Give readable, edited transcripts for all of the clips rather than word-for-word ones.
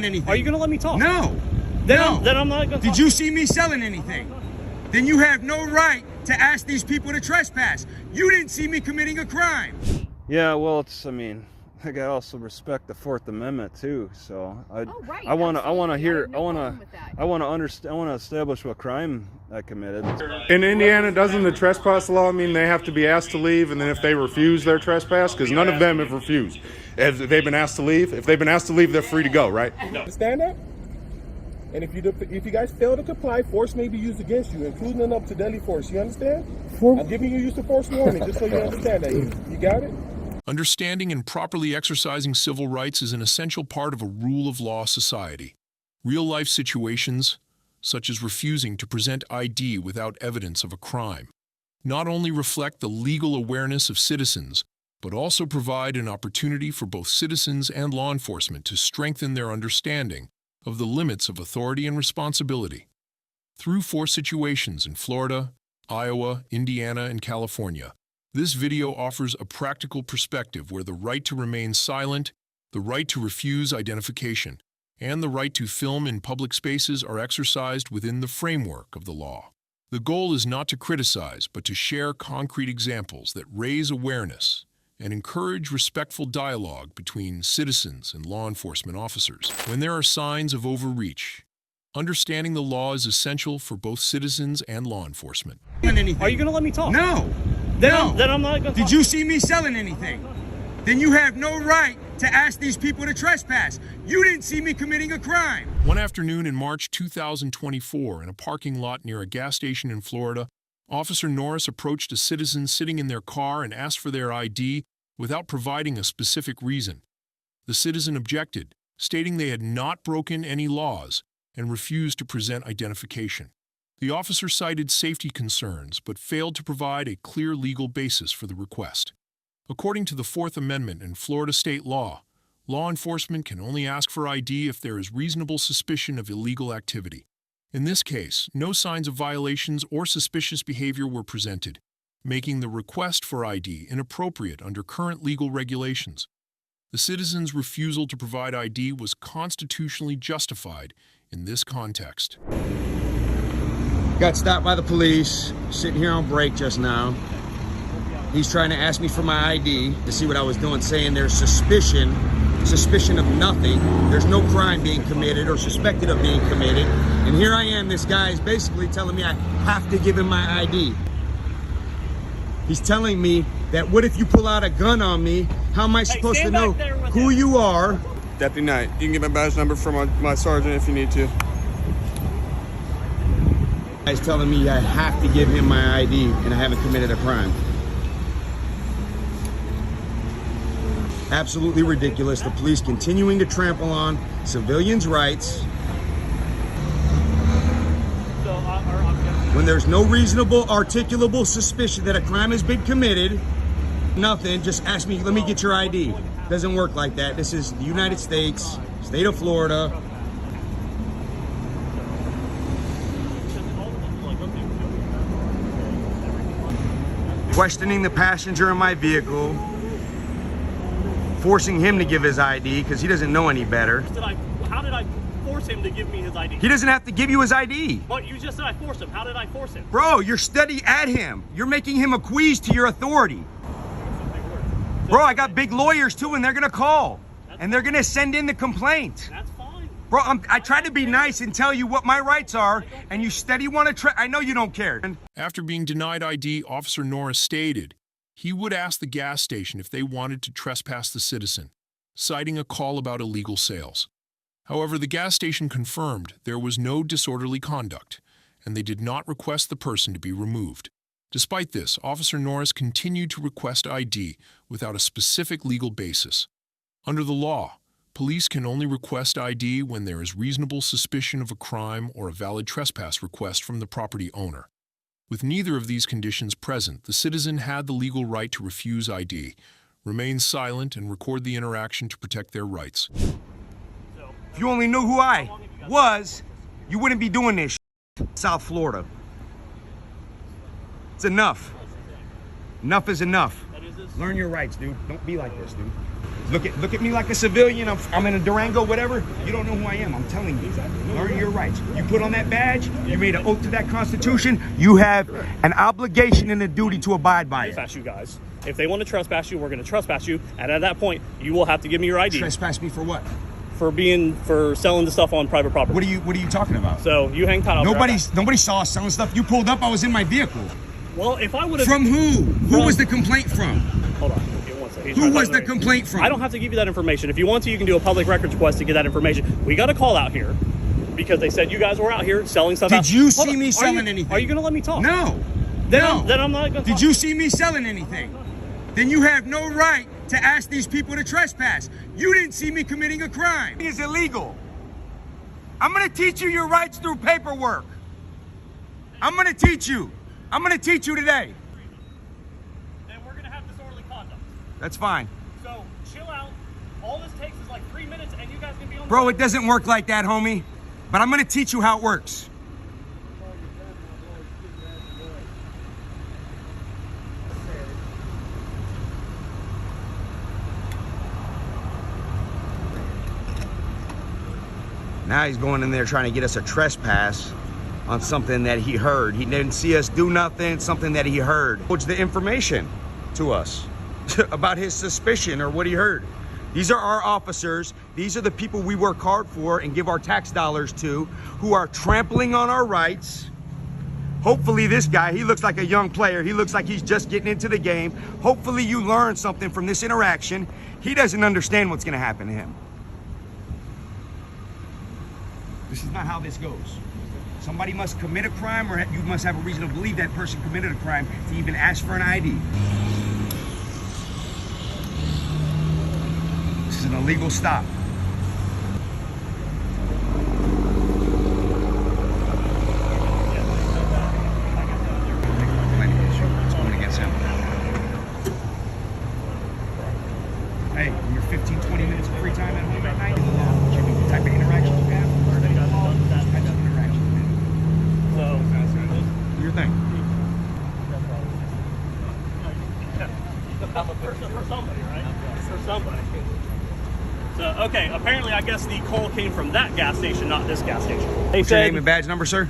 selling anything. Are you going to let me talk? No. Then I'm not going to talk. Did you see me selling anything? Then you have no right to ask these people to trespass. You didn't see me committing a crime. Yeah, well, I mean, I gotta also respect the Fourth Amendment too. So I want to establish what crime I committed. In Indiana, doesn't the trespass law mean they have to be asked to leave, and then if they refuse their trespass, because none of them have refused. Have they been asked to leave? If they've been asked to leave, they're free to go, right? Stand up. And if you guys fail to comply, force may be used against you, including up to deadly force. You understand? I'm giving you use of force warning, just so you understand that. You got it? Understanding and properly exercising civil rights is an essential part of a rule of law society. Real-life situations, such as refusing to present ID without evidence of a crime, not only reflect the legal awareness of citizens, but also provide an opportunity for both citizens and law enforcement to strengthen their understanding of the limits of authority and responsibility. Through 4 situations in Florida, Iowa, Indiana, and California, this video offers a practical perspective where the right to remain silent, the right to refuse identification, and the right to film in public spaces are exercised within the framework of the law. The goal is not to criticize, but to share concrete examples that raise awareness and encourage respectful dialogue between citizens and law enforcement officers. When there are signs of overreach, understanding the law is essential for both citizens and law enforcement. Are you going to let me talk? No. Then I'm not going to talk. Did you see me selling anything? Then you have no right to ask these people to trespass. You didn't see me committing a crime. One afternoon in March 2024, in a parking lot near a gas station in Florida, Officer Norris approached a citizen sitting in their car and asked for their ID without providing a specific reason. The citizen objected, stating they had not broken any laws and refused to present identification. The officer cited safety concerns but failed to provide a clear legal basis for the request. According to the Fourth Amendment in Florida state law, law enforcement can only ask for ID if there is reasonable suspicion of illegal activity. In this case, no signs of violations or suspicious behavior were presented, making the request for ID inappropriate under current legal regulations. The citizen's refusal to provide ID was constitutionally justified in this context. Got stopped by the police, sitting here on break just now. He's trying to ask me for my ID to see what I was doing, saying there's suspicion of nothing. There's no crime being committed or suspected of being committed. And here I am, this guy is basically telling me I have to give him my ID. He's telling me that what if you pull out a gun on me? How am I supposed to know who you are? Deputy Knight, you can get my badge number from my sergeant if you need to. He's telling me I have to give him my ID and I haven't committed a crime. Absolutely ridiculous. The police continuing to trample on civilians' rights when there's no reasonable, articulable suspicion that a crime has been committed. Nothing, just ask me, let me get your ID. Doesn't work like that. This is the United States, state of Florida. Questioning the passenger in my vehicle, forcing him to give his ID because he doesn't know any better. How did I force him to give me his ID? He doesn't have to give you his ID. But you just said I forced him. How did I force him? Bro, you're steady at him. You're making him acquiesce to your authority. Bro, I got big lawyers too, and they're gonna call. And they're gonna send in the complaint. That's fine. Bro, I try to be nice and tell you what my rights are, and you steady want to I know you don't care. After being denied ID, Officer Norris stated he would ask the gas station if they wanted to trespass the citizen, citing a call about illegal sales. However, the gas station confirmed there was no disorderly conduct, and they did not request the person to be removed. Despite this, Officer Norris continued to request ID without a specific legal basis. Under the law, police can only request ID when there is reasonable suspicion of a crime or a valid trespass request from the property owner. With neither of these conditions present, the citizen had the legal right to refuse ID, remain silent, and record the interaction to protect their rights. If you only knew who I was, you wouldn't be doing this shit. South Florida. It's enough. Enough is enough. Learn your rights, dude. Don't be like this, dude. Look at me like a civilian. I'm in a Durango, whatever. You don't know who I am. I'm telling you. Learn your rights. You put on that badge. You made an oath to that Constitution. You have an obligation and a duty to abide by it. Trespass you guys. If they want to trespass you, we're going to trespass you, and at that point, you will have to give me your ID. Trespass me for what? For selling the stuff on private property. What are you talking about? So you hang tight. Nobody saw us selling stuff. You pulled up. I was in my vehicle. Well, if I would have. From who? Who was the complaint from? Hold on. Give me one second. Who was the complaint from? I don't have to give you that information. If you want to, you can do a public records request to get that information. We got a call out here because they said you guys were out here selling stuff. Did you see me selling anything? Are you going to let me talk? No. Then I'm not going to. Did you see me selling anything? Then you have no right to ask these people to trespass. You didn't see me committing a crime. It is illegal. I'm going to teach you your rights through paperwork. I'm going to teach you. I'm going to teach you today. Then we're going to have disorderly conduct. That's fine. So chill out. All this takes is like 3 minutes, and you guys can be on. Bro, it doesn't work like that, homie. But I'm going to teach you how it works. Now he's going in there trying to get us a trespass on something that he heard. He didn't see us do nothing, something that he heard. What's the information to us about his suspicion or what he heard? These are our officers. These are the people we work hard for and give our tax dollars to, who are trampling on our rights. Hopefully this guy, he looks like a young player. He looks like he's just getting into the game. Hopefully you learn something from this interaction. He doesn't understand what's gonna happen to him. This is not how this goes. Somebody must commit a crime, or you must have a reason to believe that person committed a crime to even ask for an ID. This is an illegal stop. It's going against him. Hey, in your 15, 20 minutes of free time at home at night, the type of interactions you have, do your thing. For somebody, right? For somebody. So, okay, apparently I guess the call came from that gas station, not this gas station. They What's said, your name and badge number, sir?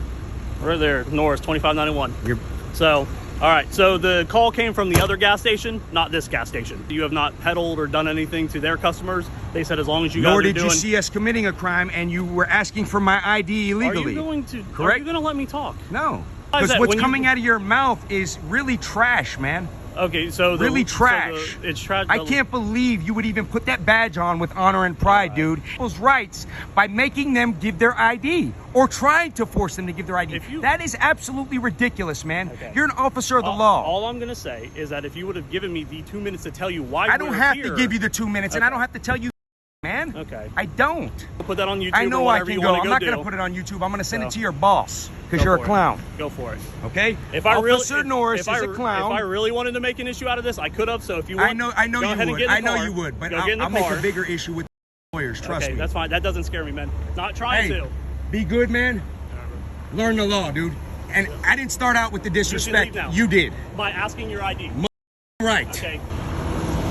Right there, Norris, 2591. So, all right, so the call came from the other gas station, not this gas station. You have not peddled or done anything to their customers. They said as long as you guys are doing... Nor did you see us committing a crime, and you were asking for my ID illegally. Are you going to... Correct? Are you going to let me talk? No. Because what's coming out of your mouth is really trash, man. Okay, so... Really trash. So it's trash. I can't believe you would even put that badge on with honor and pride, dude. People's rights by making them give their ID or trying to force them to give their ID. That is absolutely ridiculous, man. Okay. You're an officer of the law. All I'm going to say is that if you would have given me the 2 minutes to tell you why I don't have to give you the 2 minutes, and I don't have to tell you, man. Okay. I don't. I'll put that on YouTube. I know I can go. I'm not going to put it on YouTube. I'm going to send it to your boss because you're a clown. Go for it. Okay? If Officer Norris is a clown. If I really wanted to make an issue out of this, I could have. So if you want, I know you would. I know you would, but I'll make a bigger issue with lawyers. Trust me. Okay, that's fine. That doesn't scare me, man. Not trying to. Be good, man. Learn the law, dude. And I didn't start out with the disrespect. You did. By asking your ID. Right. Okay.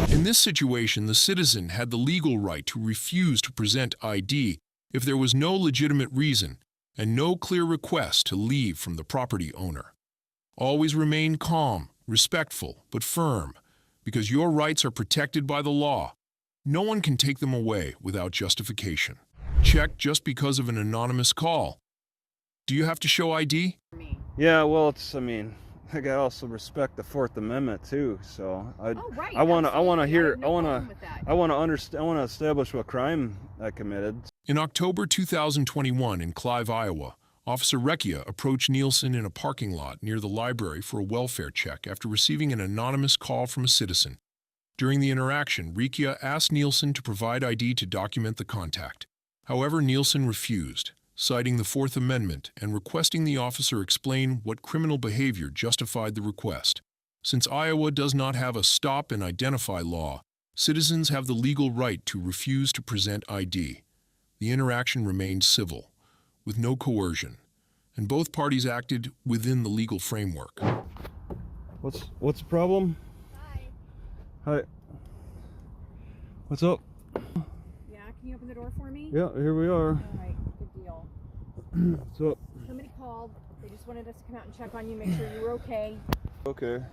In this situation, the citizen had the legal right to refuse to present ID if there was no legitimate reason and no clear request to leave from the property owner. Always remain calm, respectful, but firm, because your rights are protected by the law. No one can take them away without justification. Check just because of an anonymous call. Do you have to show ID? Yeah, well, I gotta also respect the Fourth Amendment too. So I want to establish what crime I committed. In October 2021 in Clive, Iowa, Officer Recchia approached Nielsen in a parking lot near the library for a welfare check after receiving an anonymous call from a citizen. During the interaction, Recchia asked Nielsen to provide ID to document the contact. However, Nielsen refused, citing the Fourth Amendment and requesting the officer explain what criminal behavior justified the request. Since Iowa does not have a stop and identify law, citizens have the legal right to refuse to present ID. The interaction remained civil, with no coercion, and both parties acted within the legal framework. What's the problem? Hi. Hi. What's up? Yeah, can you open the door for me? Yeah, here we are. All right, good deal. What's up? Somebody called. They just wanted us to come out and check on you, make sure you were okay. Okay. Do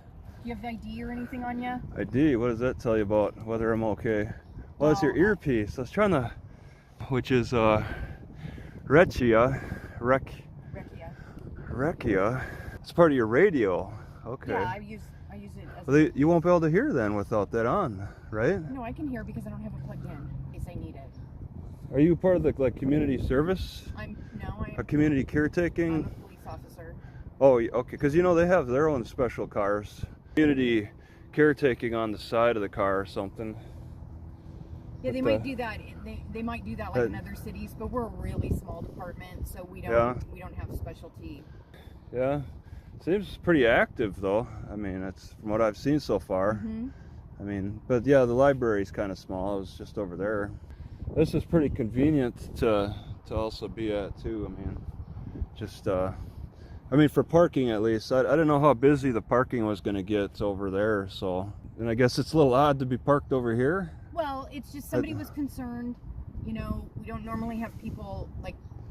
you have ID or anything on you? ID, what does that tell you about whether I'm okay? Well, it's your earpiece. I was trying to, which is Recchia. Recchia. It's part of your radio. Okay. Yeah, I use it as Well, you won't be able to hear then without that on, right? No, I can hear because I don't have it plugged in case I need it. Are you part of the community service? I'm A community caretaking? a police officer. Oh, okay, because they have their own special cars. Community caretaking on the side of the car or something. Yeah, they But, might do that. They might do that like in other cities, but we're a really small department, so we don't have specialty. Yeah, seems pretty active though. I mean, that's from what I've seen so far. Mm-hmm. I mean, but yeah, the library's kind of small. I was just over there. This is pretty convenient to also be at too. I mean, just for parking at least. I didn't know how busy the parking was going to get over there. So, and I guess it's a little odd to be parked over here. Well, it's just somebody was concerned. We don't normally have people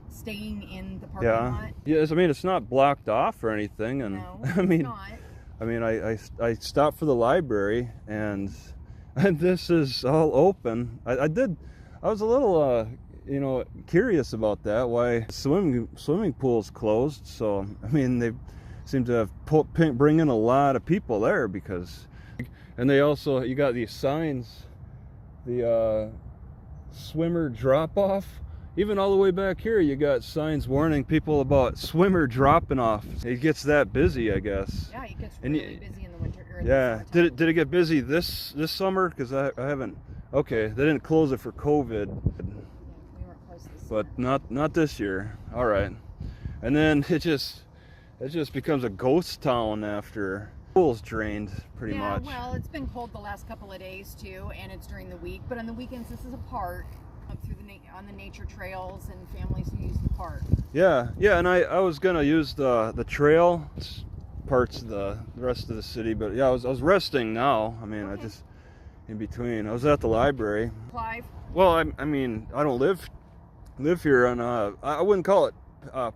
staying in the parking lot. Yes, I mean it's not blocked off or anything, and No, I mean, it's not. I stopped for the library, and this is all open. I was a little curious about that. Why swimming pool's closed? So I mean they seem to have bring in a lot of people there because, and they also you got these signs, the swimmer drop off. Even all the way back here, you got signs warning people about swimmer dropping off. It gets that busy, I guess. Yeah, it gets really busy in the winter. Yeah. Did it get busy this summer? Because I haven't. Okay, they didn't close it for COVID. Yeah, we weren't closed this But summer. not this year. All right. And then it just becomes a ghost town after pool's drained pretty much. Yeah, well, it's been cold the last couple of days too, and it's during the week. But on the weekends, this is a park. Up through on the nature trails and families who use the park. Yeah, and I was gonna use the trail parts of the rest of the city, but yeah, I was resting now. I mean, Okay. I just in between. I was at the library. Clive? Well, I mean, I don't live here, and I wouldn't call it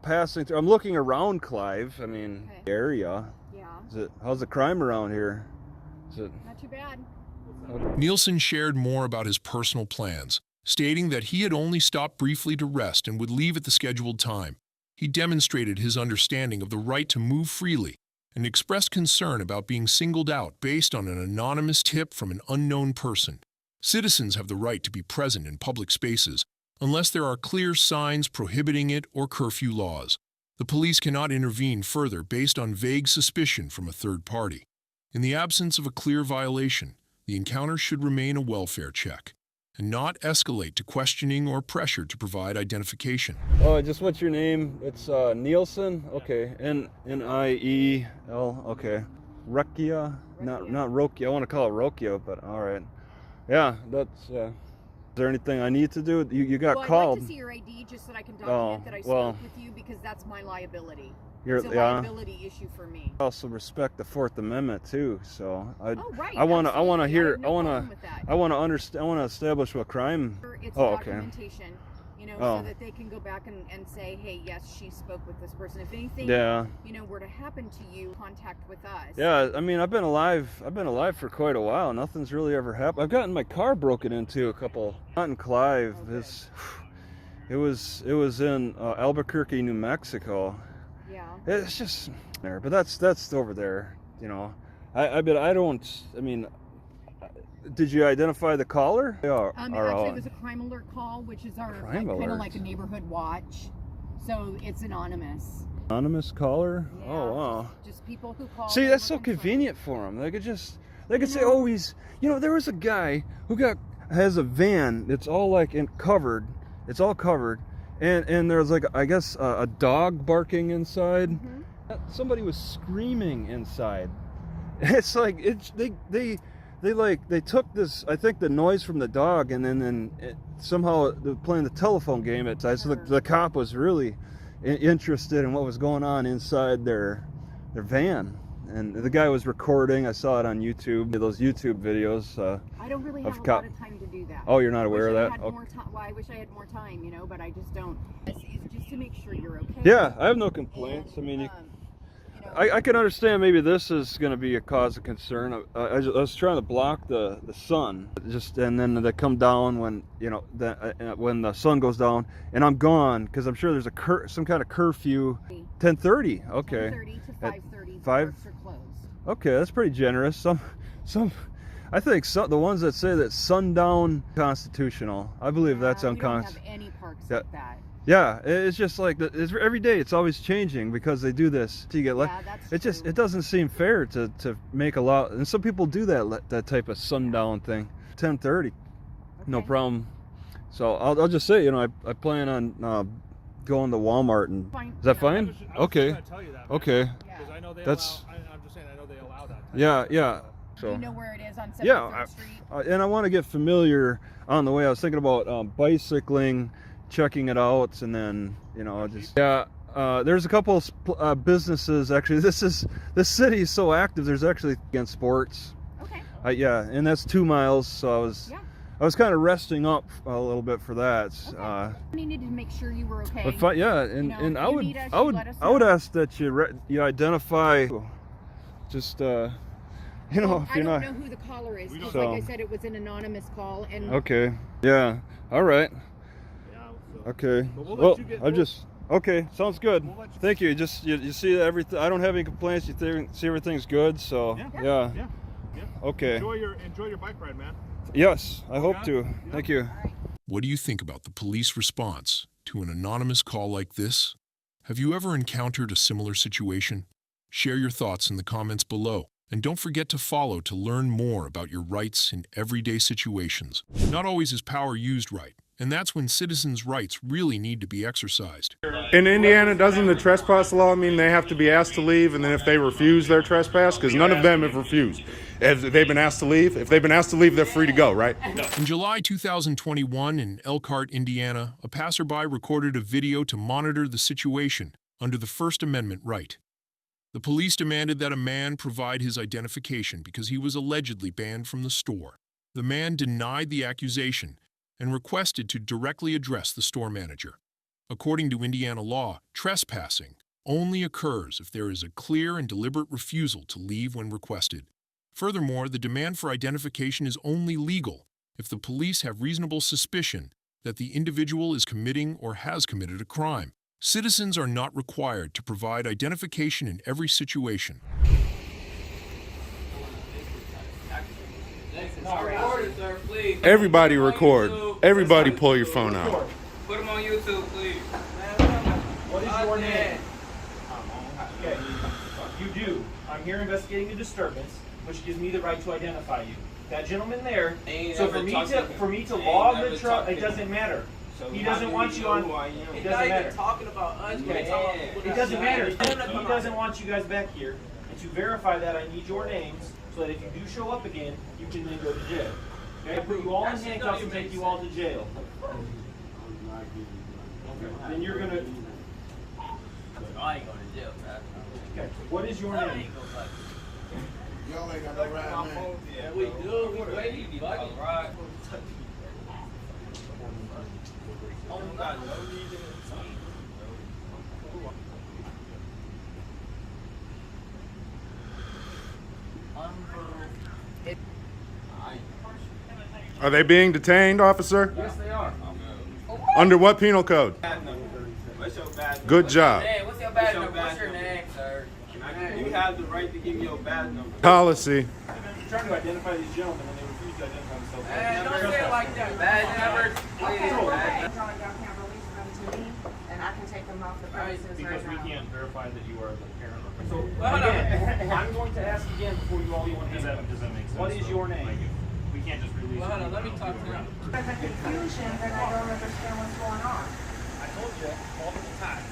passing through. I'm looking around Clive. I mean, Okay. area. Yeah. How's the crime around here? Is it? Not too bad. Nielsen shared more about his personal plans, stating that he had only stopped briefly to rest and would leave at the scheduled time. He demonstrated his understanding of the right to move freely and expressed concern about being singled out based on an anonymous tip from an unknown person. Citizens have the right to be present in public spaces unless there are clear signs prohibiting it or curfew laws. The police cannot intervene further based on vague suspicion from a third party. In the absence of a clear violation, the encounter should remain a welfare check and not escalate to questioning or pressure to provide identification. Oh, just what's your name? It's Nielsen. Okay, Niel. Okay, Recchia. Not Rokia. I want to call it Rokia, but all right. Yeah, that's. Is there anything I need to do? You got I'd called. like to see your ID just so that I can document that I spoke with you because that's my liability. It's a liability issue for me. I also respect the Fourth Amendment too, so Right, I want to hear. I want to understand. I want to establish what crime. It's okay. documentation, so that they can go back and say, hey, yes, she spoke with this person. If anything, were to happen to you, contact with us. Yeah, I mean, I've been alive for quite a while. Nothing's really ever happened. I've gotten my car broken into a couple. Not in Clive. It was in Albuquerque, New Mexico. Yeah. It's just there, but that's over there. I mean, did you identify the caller? Actually, it was a crime alert call, which is our kind of like a neighborhood watch. So it's anonymous. Anonymous caller? Yeah, oh wow. Just people who call. See, that's so convenient for them. They could say, oh, he's. There was a guy who has a van that's all covered. It's all covered. And there's I guess a dog barking inside. Mm-hmm. Somebody was screaming inside. It's they took this, I think, the noise from the dog, and then somehow they're playing the telephone game outside. So the cop was really interested in what was going on inside their van, and the guy was recording. I saw it on YouTube, those YouTube videos. I don't really have a lot of time to do that. Oh, you're not aware of that? Well, I wish I had more time, you know, but I just don't. It's just to make sure you're okay. Yeah, I have no complaints. I mean, I can understand maybe this is going to be a cause of concern. I was trying to block the sun, and then they come down when when the sun goes down, and I'm gone because I'm sure there's some kind of curfew. 10:30. Okay. 10:30 to 5:30. 5. Parks are closed. Okay, that's pretty generous. Some. I think the ones that say that sundown constitutional, I believe that's unconstitutional. We don't have any parks like that. Yeah, it's just like every day. It's always changing because they do this. You get it doesn't seem fair to make a law, and some people do that type of sundown thing. 10:30, no problem. So I'll just say, I plan on going to Walmart and is that fine? Okay. Okay. Because I know they That's. I'm just saying I know they allow that. Yeah. So. Do you know where it is on 73rd Street? And I want to get familiar on the way. I was thinking about bicycling, checking it out, and then there's a couple of businesses actually. This city is so active. There's actually against sports. Okay. And that's 2 miles. So I was kind of resting up a little bit for that. Okay. You needed to make sure you were okay. But and I would ask that you identify, just if you're not. I don't know who the caller is. Because like I said, it was an anonymous call. And okay. Yeah. All right. Okay. Well, okay. Sounds good. Thank you. You see everything. I don't have any complaints. You see everything's good. So yeah. Okay. Enjoy your bike ride, man. Yes, I hope to. Thank you. What do you think about the police response to an anonymous call like this? Have you ever encountered a similar situation? Share your thoughts in the comments below. And don't forget to follow to learn more about your rights in everyday situations. Not always is power used right, and that's when citizens' rights really need to be exercised. In Indiana, doesn't the trespass law mean they have to be asked to leave, and then if they refuse their trespass, because none of them have refused. If they've been asked to leave, they're free to go, right? In July 2021 in Elkhart, Indiana, a passerby recorded a video to monitor the situation under the First Amendment right. The police demanded that a man provide his identification because he was allegedly banned from the store. The man denied the accusation and requested to directly address the store manager. According to Indiana law, trespassing only occurs if there is a clear and deliberate refusal to leave when requested. Furthermore, the demand for identification is only legal if the police have reasonable suspicion that the individual is committing or has committed a crime. Citizens are not required to provide identification in every situation. Everybody record. Everybody pull your phone out. Put them on YouTube, please. What is your name? Okay. You do. I'm here investigating a disturbance, which gives me the right to identify you. That gentleman there. So for me to log the truck, it doesn't matter. He doesn't want you on. It doesn't matter. Talking about us. It doesn't matter. He doesn't want you guys back here. And to verify that, I need your names so that if you do show up again, you can then go to jail. Okay? I put you all in handcuffs and take you all to jail. Then you're gonna. I ain't going to jail, man. Okay. What is your name? Y'all ain't got no right name. Yeah, we do. We ready. Right. Oh my God. Are they being detained, officer? Yes, they are. Under what penal code? What's your badge? Good job. Hey, what's your badge number? What's your name, sir? You have the right to give me your badge number. Policy. I'm trying to identify these gentlemen and they refuse to identify themselves. Hey, don't say it like that. Badge number, please. Y'all can't release them to me, and I can take them off the premises Because right we now. can't verify that you are the parent. So Well, again, I'm going to ask again before you all go in. Does that make sense? What is your name? We can't just release Well, hold on, let me talk to him. There's a confusion that I don't understand what's going on. I told you multiple times.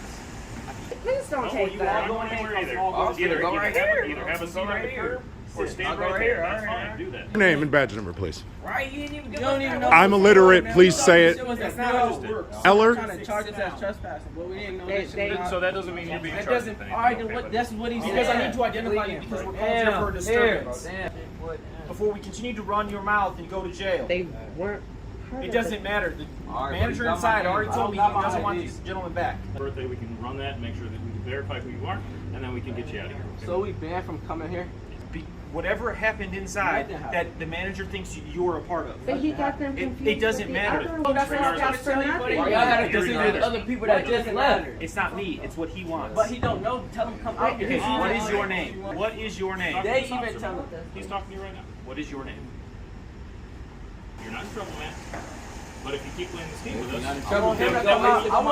Please don't take You that. won't go anywhere either. Officer, go right here. Either have a seat on the curb court. Stand right here. That's fine. Do that. Your name and badge number, please. Right? You don't even know. I'm illiterate. Please say it. That's not how it works. Eller? Trying to charge us as trespassing, but we didn't know that. So that doesn't mean you're being That charged. doesn't. All right, then what? That's what he said. Because I need to identify you because we're called here for a disturbance. Before we continue to run your mouth and go to jail. They weren't. It doesn't matter. The manager inside already told me he doesn't want these gentlemen back. Birthday, we can run that and make sure that we can verify who you are, and then we can get you out of here. Okay? So we banned from coming here. Whatever happened inside that the manager thinks you're a part of. But he got them confused. It doesn't matter. Oh, that's what I was trying to tell you, buddy. Y'all gotta consider the other people that just left. It's not me. It's what he wants. But he don't know. Tell him to come out here. What is your name? What is your name? They even tell him. He's talking to you right now. What is your name? You're not in trouble, man. But if you keep playing this game with us, I want him to come out. I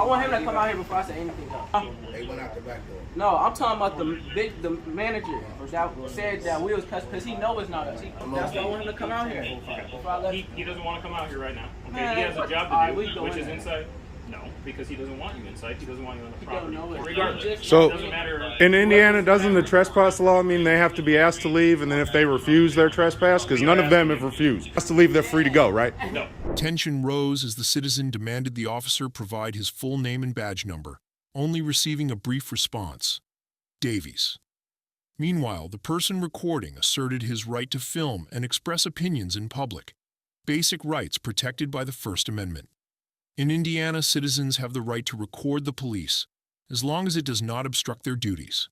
want him to come out here before I say anything else. They went out the back door. No, I'm talking about the manager that said that we was cussed because he know it's not us. That's why I want him to come out here. he doesn't want to come out here right now. Okay, Man, he has a what- job alright, to we do, go which in is there. inside. No, because he doesn't want you inside. He doesn't want you on the He property. don't know it. Regardless, So, it doesn't matter. In Indiana, doesn't the trespass law mean they have to be asked to leave, and then if they refuse their trespass, because none of them have refused, asked to leave, they're free to go, right? No. Tension rose as the citizen demanded the officer provide his full name and badge number, only receiving a brief response: Davies. Meanwhile, the person recording asserted his right to film and express opinions in public, basic rights protected by the First Amendment. In Indiana, citizens have the right to record the police, as long as it does not obstruct their duties.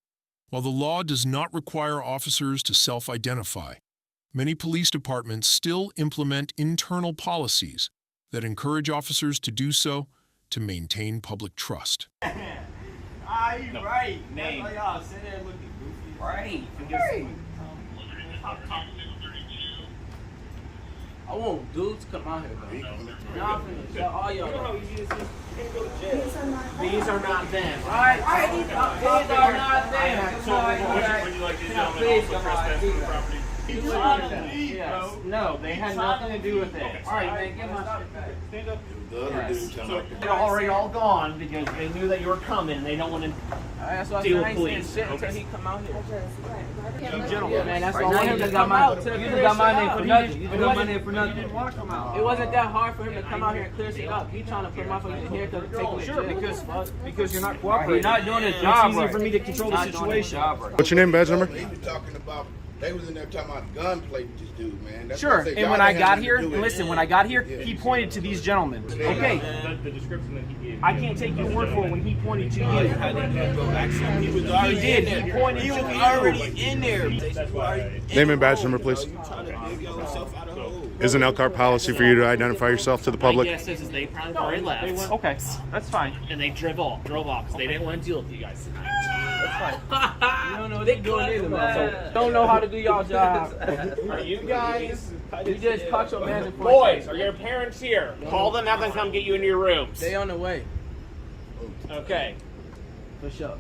While the law does not require officers to self-identify, many police departments still implement internal policies that encourage officers to do so to maintain public trust. Right. Name. That's why y'all sit there looking goofy. Right. I want dudes to come out here, though. Y'all finna tell all y'all. You know how easy this is? You can't go to jail. These are not them. Alright, these are not them. So would you like these gentlemen also trespassing the property? Yes. No, they had nothing to do with it. All right, man, get my shit back. Stand up. The other dude come out They're already all gone because they knew that you were coming. They don't want to. That's why I Deal said I ain't saying please. shit until he come out here. Gentlemen, Man, that's why I want him to come out. You just got my name for nothing. You just got my name for nothing. didn't want to come out. It wasn't that hard for him to come out here and clear shit up. He trying to put my fucking hair to take me to Sure, jail. because you're not cooperating. You're not doing his job It's easier right. for me to control the situation. What's your name, badge number? He was talking about, they was in there talking about gunplay with this dude, man. That's Sure, why I said, and y'all when I didn't have got nothing here, to do with and it. listen, when I got here, he pointed to these gentlemen. Okay, The description that he gave. I can't take your word for it when he pointed to you. He was already He did. in He there. pointed He to was you. already in there. That's why. Name and badge number, please. Trying to dig yourself out of the hole. Is an Elkhart policy for you to identify yourself to the public? My guess is they probably left. Okay, that's fine. And they drove off because they didn't want to deal with you guys tonight. You don't know what they're doing either, man. So don't know how to do y'all job. Are you guys? You just caught your man in Boys, are your parents here? Call them, have them come get you into your rooms. They on the way. Okay. For sure.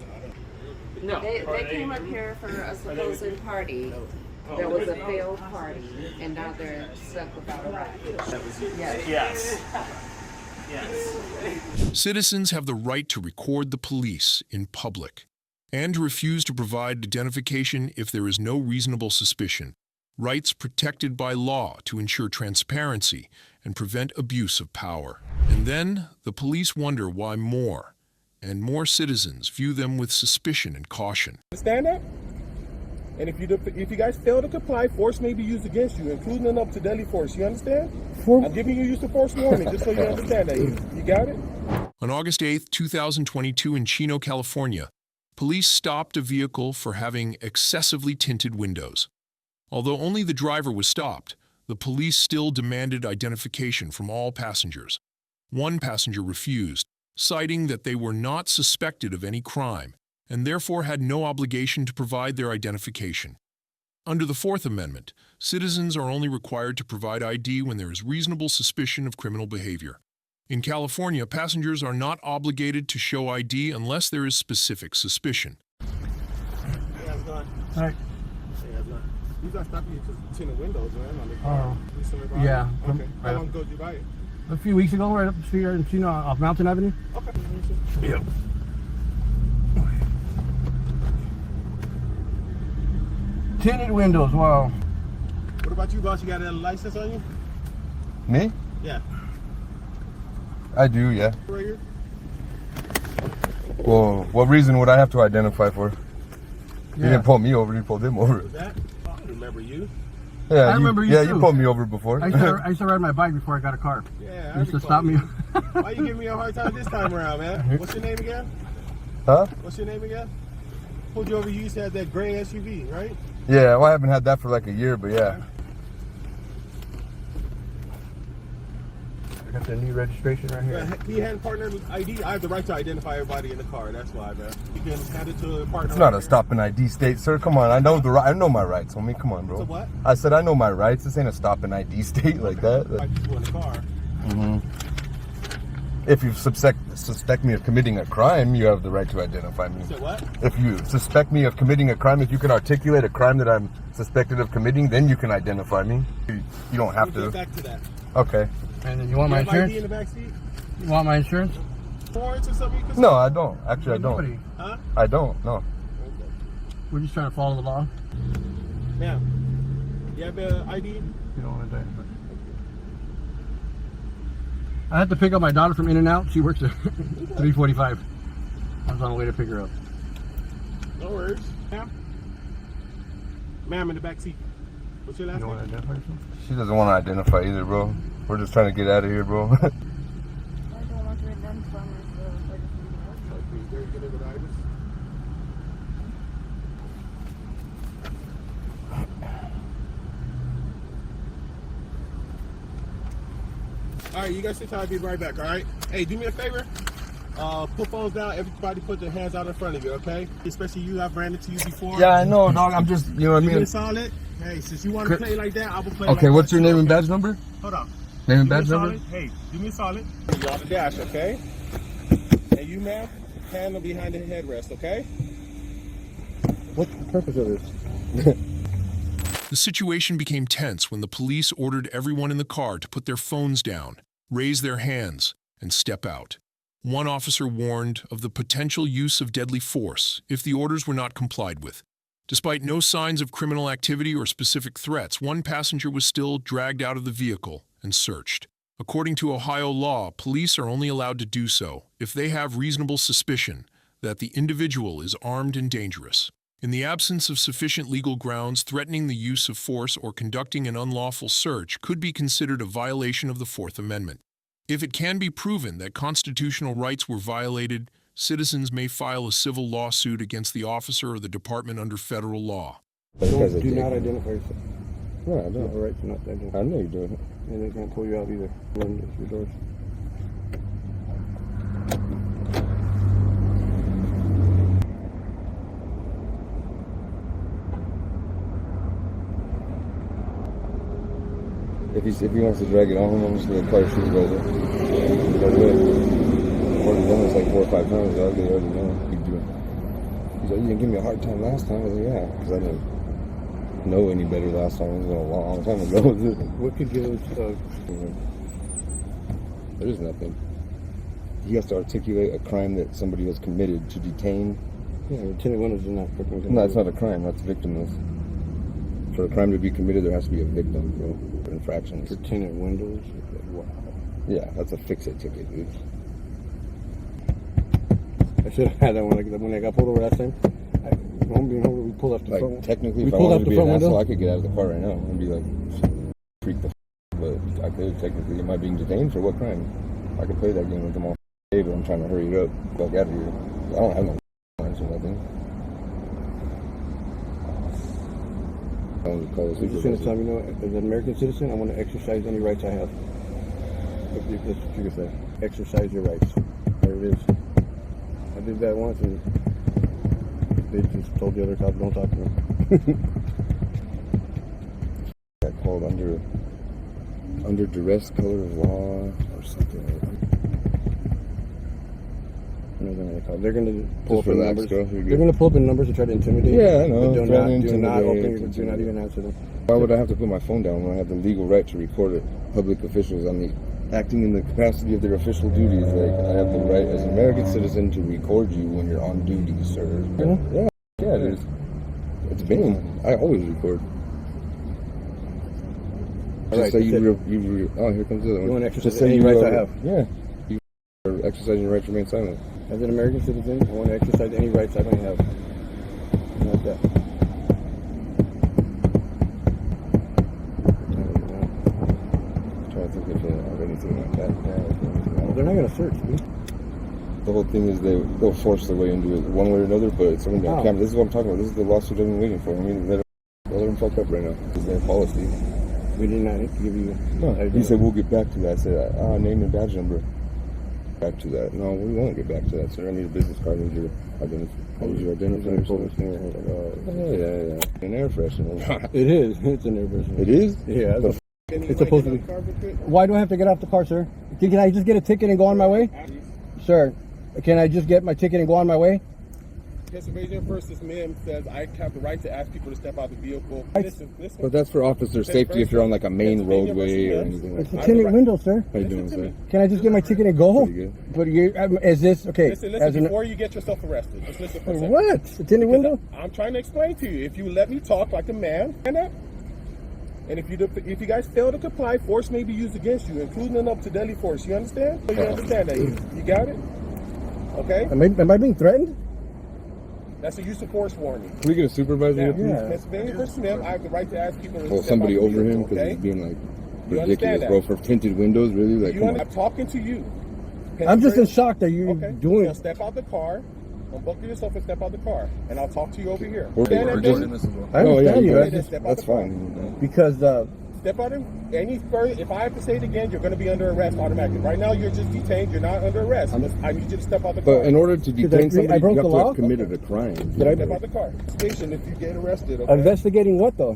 No. They came up here for a supposed party. There was a failed party, and now they're stuck without a ride. Yes. Citizens have the right to record the police in public and to refuse to provide identification if there is no reasonable suspicion, rights protected by law to ensure transparency and prevent abuse of power. And then the police wonder why more and more citizens view them with suspicion and caution. Stand up. And if you guys fail to comply, force may be used against you, including up to deadly force. You understand? I'm giving you use of force warning, just so you understand that. You got it? On August 8, 2022 in Chino, California, police stopped a vehicle for having excessively tinted windows. Although only the driver was stopped, the police still demanded identification from all passengers. One passenger refused, citing that they were not suspected of any crime and therefore had no obligation to provide their identification. Under the Fourth Amendment, citizens are only required to provide ID when there is reasonable suspicion of criminal behavior. In California, passengers are not obligated to show ID unless there is specific suspicion. Alright. You got stopped me because tinted windows, man, on the car. Yeah. Okay. How long ago did you buy it? A few weeks ago, right up the street in Chino off Mountain Avenue. Okay. Yep. Tinted windows, wow. What about you, boss? You got a license on you? Me? Yeah. I do, yeah. Right here? Well, what reason would I have to identify for? You didn't pull me over, you pulled him over. Was that? I don't remember you. Yeah, I remember you Yeah, too. you pulled me over before. I used to ride my bike before I got a car. Yeah, You used to stop me. Why you giving me a hard time this time around, man? What's your name again? Huh? What's your name again? Pulled you over, you used to have that gray SUV, right? Yeah, well, I haven't had that for like a year, but yeah. I got the new registration right here. Yeah, he had a partner with ID. I have the right to identify everybody in the car. That's why, man. You can hand it to a partner. It's not a stop and ID state, sir. Come on, I know I know my rights. Homie, come on, bro. So what? I said I know my rights. This ain't a stop and ID state like that. People in the car. Mm-hmm. If you suspect me of committing a crime, you have the right to identify me. So what? If you suspect me of committing a crime, if you can articulate a crime that I'm suspected of committing, then you can identify me. You don't have We'll to. get back to that. Okay. And then you want my have insurance? ID in the back seat? You want my insurance? Warrants or something? You can No, I don't. Actually, I Nobody. don't. Huh? I don't. No. We're just trying to follow the law. Ma'am, you have an ID? You don't want to die. I had to pick up my daughter from In-N-Out. She works at 3:45. I was on the way to pick her up. No worries. Ma'am? Ma'am, in the back seat. What's your last You don't want name? to identify yourself? She doesn't want to identify either, bro. We're just trying to get out of here, bro. I don't want to identify myself. I just Like, be very good at items. All right, you guys sit tight. I'll be right back, all right? Hey, do me a favor. Put phones down. Everybody put their hands out in front of you, okay? Especially you. I've ran into you before. Yeah, I know, dog. I'm just, you know what I You mean? been solid? Hey, since you want to play like that, I will play Okay, like what's that your too, name and okay? badge number? Hold on. Name and Do me a badge number? solid. Hey, do me a solid. You on the dash, okay? And you, ma'am, handle behind the headrest, okay? What's the purpose of this? The situation became tense when the police ordered everyone in the car to put their phones down, raise their hands, and step out. One officer warned of the potential use of deadly force if the orders were not complied with. Despite no signs of criminal activity or specific threats, one passenger was still dragged out of the vehicle and searched. According to Ohio law, police are only allowed to do so if they have reasonable suspicion that the individual is armed and dangerous. In the absence of sufficient legal grounds, threatening the use of force or conducting an unlawful search could be considered a violation of the Fourth Amendment. If it can be proven that constitutional rights were violated, citizens may file a civil lawsuit against the officer or the department under federal law. Do not identify yourself. No, I don't. All right, to not identify. I know you're doing it. And they can't pull you out either. Run your doors. If he wants to drag it on, I'm just gonna apply shoes right there. Right away. I've already done this like 4 or 5 times, dog. They already know. He's like, you didn't give me a hard time last time. I was like, yeah, because I didn't know any better last time. It was a long time ago. What could give us There is nothing. He has to articulate a crime that somebody has committed to detain. Yeah, tinted windows is not freaking. No, it's not a crime. That's victimless. For a crime to be committed, there has to be a victim, bro. For infractions. For tinted windows? Wow. Yeah, that's a fix-it ticket, dude. I should have had that when I got pulled over last time. We pulled off the front. Like, technically, we if I pulled wanted off to the be an front asshole, window. I could get out of the car right now and be like, freak the but I could technically. Am I being detained for what crime? I could play that game with them all day, but I'm trying to hurry it up. Fuck out of here. I don't have no warrants or nothing. I want to call this. So just gonna tell me, you know, as an American citizen, I want to exercise any rights I have. That's what you can say. Exercise your rights. There it is. I did that once, and they just told the other cop, don't talk to me. That called under duress, color of law, or something like that. They're going to pull up Just in relax, numbers. girl. You're good. They're going to pull up in numbers to try to intimidate. Yeah, I know. But do not Intimidate. even answer them. Why would I have to put my phone down when I have the legal right to record it? Public officials, acting in the capacity of their official duties. Like, I have the right as an American citizen to record you when you're on duty, sir. Yeah, Yeah, it is. It's been. I always record. All right, Just say oh, here comes the other one. You want to exercise Just say any you rights are- I have? Yeah. You are exercising your right to remain silent. As an American citizen, I want to exercise any rights I may have. Like that. I'm trying to think if I have anything like that. Well, they're not going to search me. The whole thing is they'll force their way into it one way or another, but it's going to be on camera. This is what I'm talking about. This is the lawsuit I've been waiting for. I mean, they're them fucked up right now. This is their policy. We did not give you... No, he said, we'll get back to that. I said, name and badge number. Back to that. No, we won't get back to that, sir. I need a business card. I need your identifier. Yeah. An air freshener. It is. It's an air freshener. It is? Yeah. It's supposed to be. Why do I have to get off the car, sir? Can I just get a ticket and go on my way? Sir, can I just get my ticket and go on my way? Pennsylvania versus Mim says I have the right to ask people to step out of the vehicle. Listen. But that's for officer safety if you're on like a main roadway or anything like It's a that. tinted window, sir. How you doing, sir? Can I just get my ticket and go? Pretty good. But you, is this okay? Listen, before you get yourself arrested, just listen for a second. What? The tinted window? I'm trying to explain to you. If you let me talk like a man, stand up. And if you guys fail to comply, force may be used against you, including up to deadly force. You understand? You understand that? You got it? Okay? Am I being threatened? That's a use of force warning. Can we get a supervisor here, please? Pennsylvania versus Mim, I have the right to ask people to Well, step somebody out of the over vehicle, him because okay? he's being like You ridiculous, understand bro. that? For tinted windows, really? Like, come on. I'm talking to you. I'm just in shock that you're doing Now step out the car. Unbuckle yourself and step out the car. And I'll talk to you over here. We're Stand just- there. I understand you. That's fine. Because Step out any further. If I have to say it again, you're going to be under arrest automatically. Right now, you're just detained. You're not under arrest. I need you to step out the car. But in order to detain somebody, you have to have committed a crime. Step out the car. Station if you get arrested. Okay? investigating what though?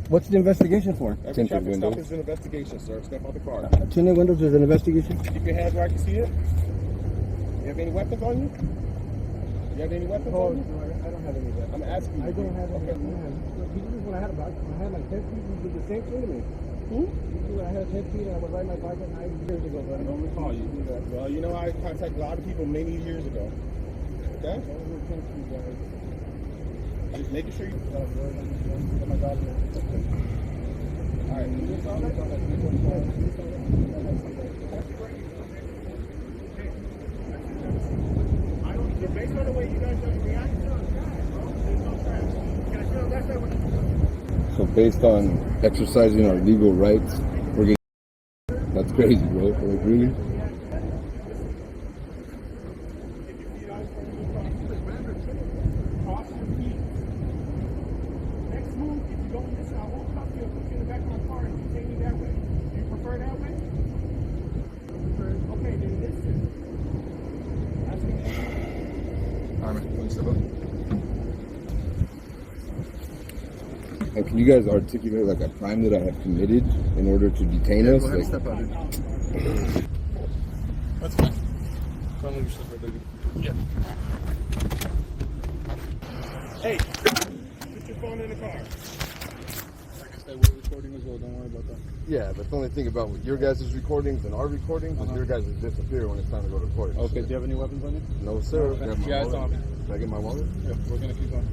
What's the investigation for? Every traffic stop is an investigation, sir. Step out the car. Tinted windows is an investigation. Keep your hands where I can see it. You have any weapons on you? You have any weapons on you? I don't have any weapons. I'm asking you. I don't have any weapons. When I had my 10 feet, you did the same thing to me. When I had 10 feet and I would ride my bike at night years ago, but I don't recall you. Well, you know, I contacted a lot of people many years ago. Okay? Just making sure you. My dog. All right. Based on the way you guys are reacting, So based on exercising our legal rights, we're getting... That's crazy, bro. Like, really? Next move, if you don't listen, I won't cuff you and put you in the back of my car and you take me that way. Do you prefer that way? Okay, then listen. And can you guys articulate like a crime that I have committed in order to detain us? Like, Step out. That's fine. Don't leave your stuff right there. Yeah. Hey, put your phone in the car. Like I said, we're recording as well. Don't worry about that. yeah, but the only thing about with your guys' recordings and our recordings is your guys disappear when it's time to go to court. Okay, do you have any weapons on you? No, sir. No, Grab my guys wallet. on. Can I get my wallet? Yeah, we're gonna keep on.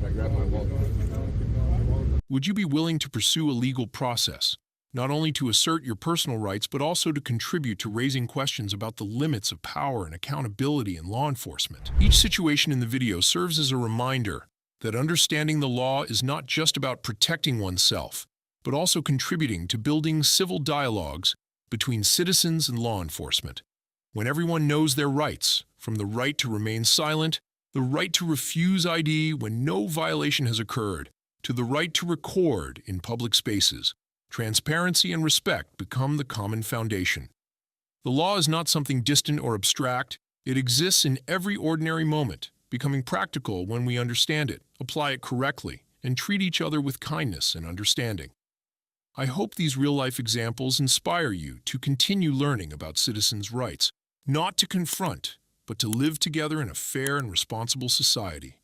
Can I grab my wallet? Would you be willing to pursue a legal process, not only to assert your personal rights, but also to contribute to raising questions about the limits of power and accountability in law enforcement? Each situation in the video serves as a reminder that understanding the law is not just about protecting oneself, but also contributing to building civil dialogues between citizens and law enforcement. When everyone knows their rights, from the right to remain silent, the right to refuse ID when no violation has occurred, to the right to record in public spaces, transparency and respect become the common foundation. The law is not something distant or abstract. It exists in every ordinary moment, becoming practical when we understand it, apply it correctly, and treat each other with kindness and understanding. I hope these real-life examples inspire you to continue learning about citizens' rights, not to confront, but to live together in a fair and responsible society.